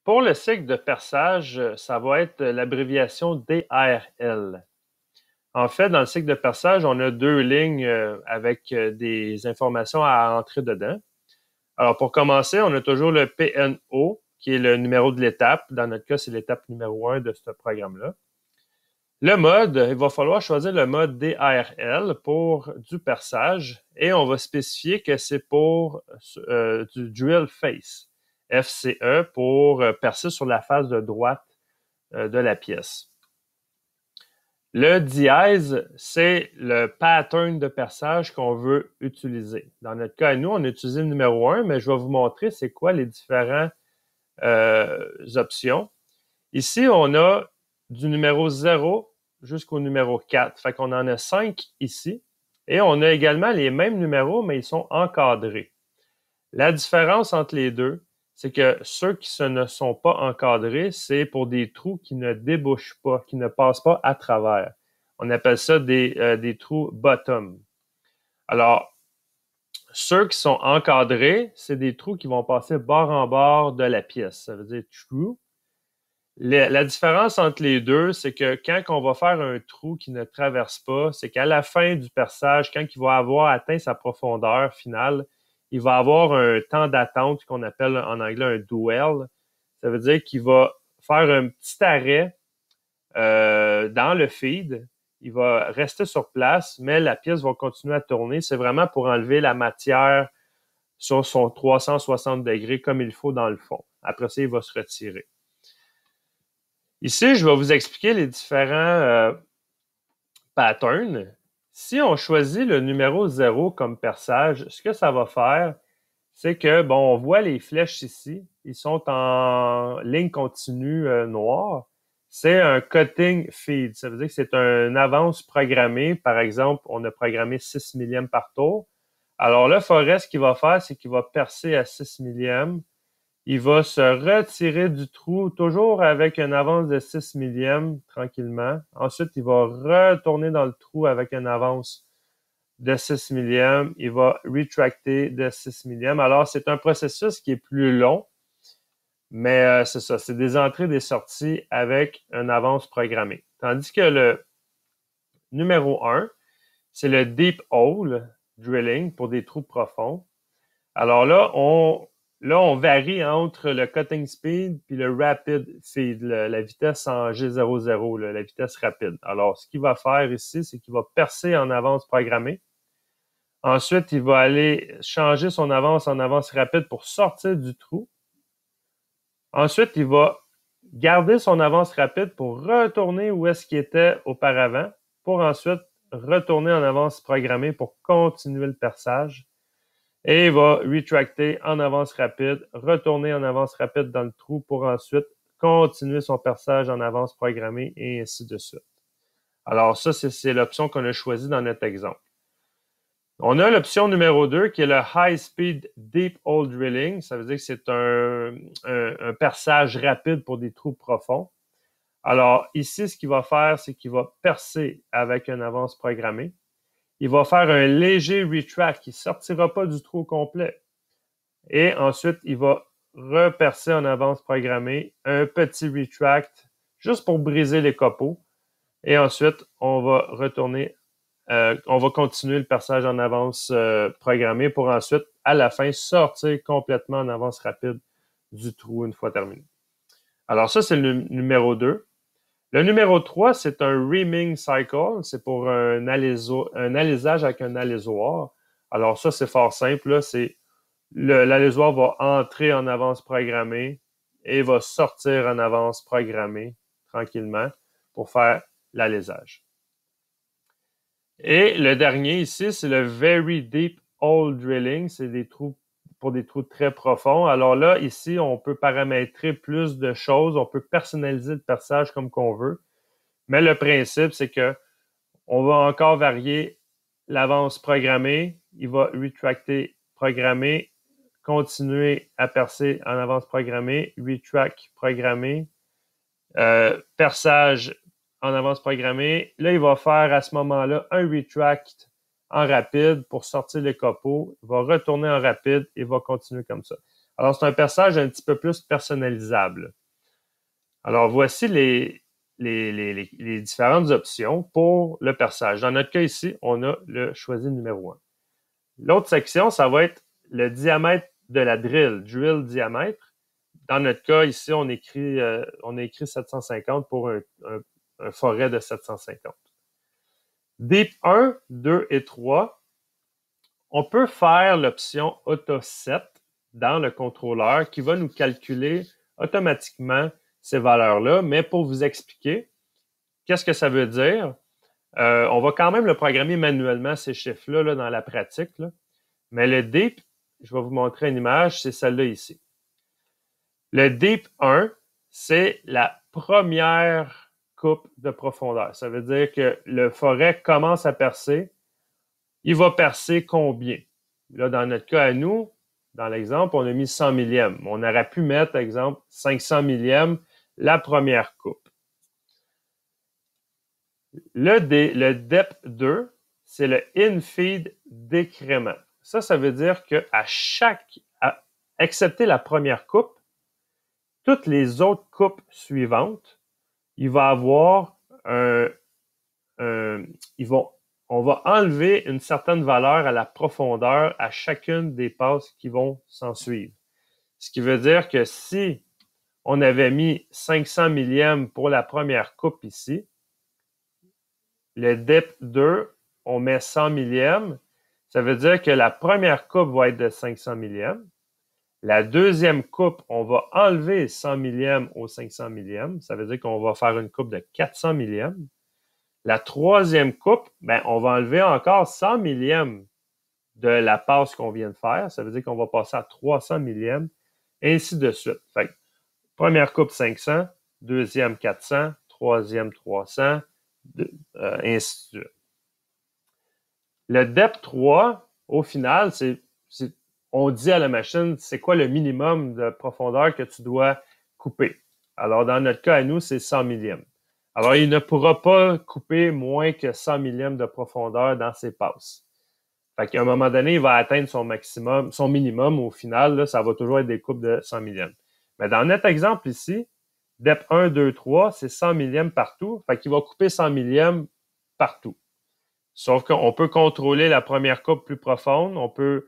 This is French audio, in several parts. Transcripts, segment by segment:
Pour le cycle de perçage, ça va être l'abréviation DRL. En fait, dans le cycle de perçage, on a deux lignes avec des informations à entrer dedans. Alors, pour commencer, on a toujours le PNO, qui est le numéro de l'étape. Dans notre cas, c'est l'étape numéro 1 de ce programme-là. Le mode, il va falloir choisir le mode DARL pour du perçage et on va spécifier que c'est pour du drill face, FCE, pour percer sur la face de droite de la pièce. Le dièse, c'est le pattern de perçage qu'on veut utiliser. Dans notre cas, nous, on a utilisé le numéro 1, mais je vais vous montrer c'est quoi les différentes options. Ici, on a du numéro 0 jusqu'au numéro 4. Fait qu'on en a 5 ici. Et on a également les mêmes numéros, mais ils sont encadrés. La différence entre les deux, c'est que ceux qui ne sont pas encadrés, c'est pour des trous qui ne débouchent pas, qui ne passent pas à travers. On appelle ça des trous bottom. Alors, ceux qui sont encadrés, c'est des trous qui vont passer bord en bord de la pièce. Ça veut dire true. La différence entre les deux, c'est que quand on va faire un trou qui ne traverse pas, c'est qu'à la fin du perçage, quand il va avoir atteint sa profondeur finale, il va avoir un temps d'attente qu'on appelle en anglais un dwell. Ça veut dire qu'il va faire un petit arrêt dans le feed. Il va rester sur place, mais la pièce va continuer à tourner. C'est vraiment pour enlever la matière sur son 360 degrés comme il faut dans le fond. Après ça, il va se retirer. Ici, je vais vous expliquer les différents patterns. Si on choisit le numéro 0 comme perçage, ce que ça va faire, c'est que, bon, on voit les flèches ici. Ils sont en ligne continue noire. C'est un cutting feed. Ça veut dire que c'est une avance programmée. Par exemple, on a programmé 6 millièmes par tour. Alors là, Forest, ce qu'il va faire, c'est qu'il va percer à 6 millièmes. Il va se retirer du trou, toujours avec une avance de 6 millièmes, tranquillement. Ensuite, il va retourner dans le trou avec une avance de 6 millièmes. Il va retracter de 6 millièmes. Alors, c'est un processus qui est plus long, mais c'est ça, c'est des entrées et des sorties avec une avance programmée. Tandis que le numéro 1, c'est le deep hole drilling pour des trous profonds. Alors là, on varie entre le cutting speed puis le rapid feed, la vitesse en G00, la vitesse rapide. Alors, ce qu'il va faire ici, c'est qu'il va percer en avance programmée. Ensuite, il va aller changer son avance en avance rapide pour sortir du trou. Ensuite, il va garder son avance rapide pour retourner où est-ce qu'il était auparavant, pour ensuite retourner en avance programmée pour continuer le perçage. Et il va retracter en avance rapide, retourner en avance rapide dans le trou pour ensuite continuer son perçage en avance programmée et ainsi de suite. Alors ça, c'est l'option qu'on a choisie dans notre exemple. On a l'option numéro 2 qui est le High Speed Deep Hole Drilling. Ça veut dire que c'est un perçage rapide pour des trous profonds. Alors ici, ce qu'il va faire, c'est qu'il va percer avec une avance programmée. Il va faire un léger retract qui ne sortira pas du trou complet. Et ensuite, il va repercer en avance programmée, un petit retract juste pour briser les copeaux. Et ensuite, on va retourner, on va continuer le perçage en avance programmée pour ensuite, à la fin, sortir complètement en avance rapide du trou une fois terminé. Alors ça, c'est le numéro 2. Le numéro 3, c'est un reaming cycle. C'est pour un alisage avec un alésoir. Alors ça, c'est fort simple. Là, c'est l'alésoir va entrer en avance programmée et va sortir en avance programmée tranquillement pour faire l'alisage. Et le dernier ici, c'est le Very Deep Hole Drilling. C'est des trous pour des trous très profonds. Alors là, ici, on peut paramétrer plus de choses. On peut personnaliser le perçage comme qu'on veut. Mais le principe, c'est que on va encore varier l'avance programmée. Il va retracter programmé, continuer à percer en avance programmée, retract programmé, perçage en avance programmée. Là, il va faire à ce moment-là un retract en rapide pour sortir les copeaux. Il va retourner en rapide et va continuer comme ça. Alors, c'est un perçage un petit peu plus personnalisable. Alors, voici les différentes options pour le perçage. Dans notre cas ici, on a le choisi numéro 1. L'autre section, ça va être le diamètre de la drill diamètre. Dans notre cas, ici, on a écrit 750 pour un forêt de 750. Deep 1, 2 et 3, on peut faire l'option Auto Set dans le contrôleur qui va nous calculer automatiquement ces valeurs-là. Mais pour vous expliquer, qu'est-ce que ça veut dire? On va quand même le programmer manuellement, ces chiffres-là, là, dans la pratique. Là. Mais le Deep, je vais vous montrer une image, c'est celle-là ici. Le Deep 1, c'est la première coupe de profondeur. Ça veut dire que le forêt commence à percer. Il va percer combien? Là, dans notre cas à nous, dans l'exemple, on a mis 100 millièmes. On aurait pu mettre, exemple, 500 millièmes, la première coupe. Le depth 2, c'est le in-feed décrément. Ça veut dire qu'à excepté la première coupe, toutes les autres coupes suivantes, il va avoir on va enlever une certaine valeur à la profondeur à chacune des passes qui vont s'en suivre. Ce qui veut dire que si on avait mis 500 millièmes pour la première coupe ici, le depth 2, on met 100 millièmes, ça veut dire que la première coupe va être de 500 millièmes. La deuxième coupe, on va enlever 100 millièmes au 500 millièmes. Ça veut dire qu'on va faire une coupe de 400 millièmes. La troisième coupe, ben, on va enlever encore 100 millièmes de la passe qu'on vient de faire. Ça veut dire qu'on va passer à 300 millièmes, et ainsi de suite. Fait que, première coupe 500, deuxième 400, troisième 300, ainsi de suite. Le depth 3, au final, on dit à la machine, c'est quoi le minimum de profondeur que tu dois couper. Alors, dans notre cas, à nous, c'est 100 millièmes. Alors, il ne pourra pas couper moins que 100 millièmes de profondeur dans ses passes. Fait qu'à un moment donné, il va atteindre son maximum, son minimum. Au final, là, ça va toujours être des coupes de 100 millièmes. Mais dans notre exemple ici, depth 1, 2, 3, c'est 100 millièmes partout. Fait qu'il va couper 100 millièmes partout. Sauf qu'on peut contrôler la première coupe plus profonde. On peut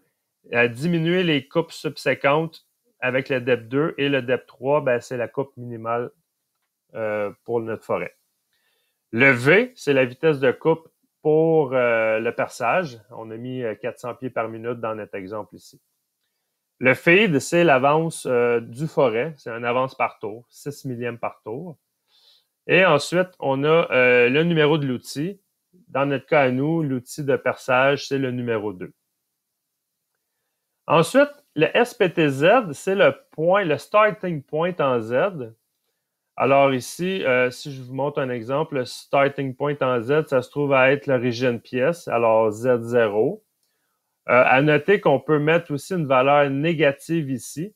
diminuer les coupes subséquentes avec le depth 2 et le depth 3, ben, c'est la coupe minimale pour notre forêt. Le V, c'est la vitesse de coupe pour le perçage. On a mis 400 pieds par minute dans notre exemple ici. Le feed, c'est l'avance du forêt. C'est une avance par tour, 6 millièmes par tour. Et ensuite, on a le numéro de l'outil. Dans notre cas à nous, l'outil de perçage, c'est le numéro 2. Ensuite, le SPTZ, c'est le starting point en Z. Alors ici, si je vous montre un exemple, le starting point en Z, ça se trouve à être l'origine pièce, alors Z0. À noter qu'on peut mettre aussi une valeur négative ici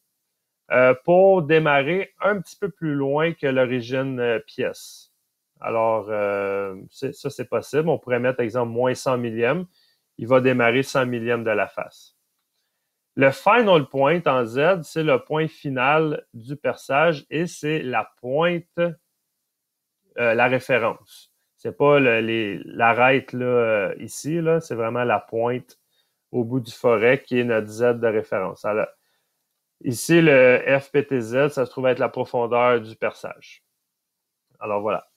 pour démarrer un petit peu plus loin que l'origine pièce. Alors, ça, c'est possible. On pourrait mettre, exemple, moins 100 millièmes. Il va démarrer 100 millièmes de la face. Le final point en Z, c'est le point final du perçage et c'est la pointe, la référence. C'est pas l'arête là, ici, là, c'est vraiment la pointe au bout du forêt qui est notre Z de référence. Alors, ici, le FPTZ, ça se trouve être la profondeur du perçage. Alors voilà.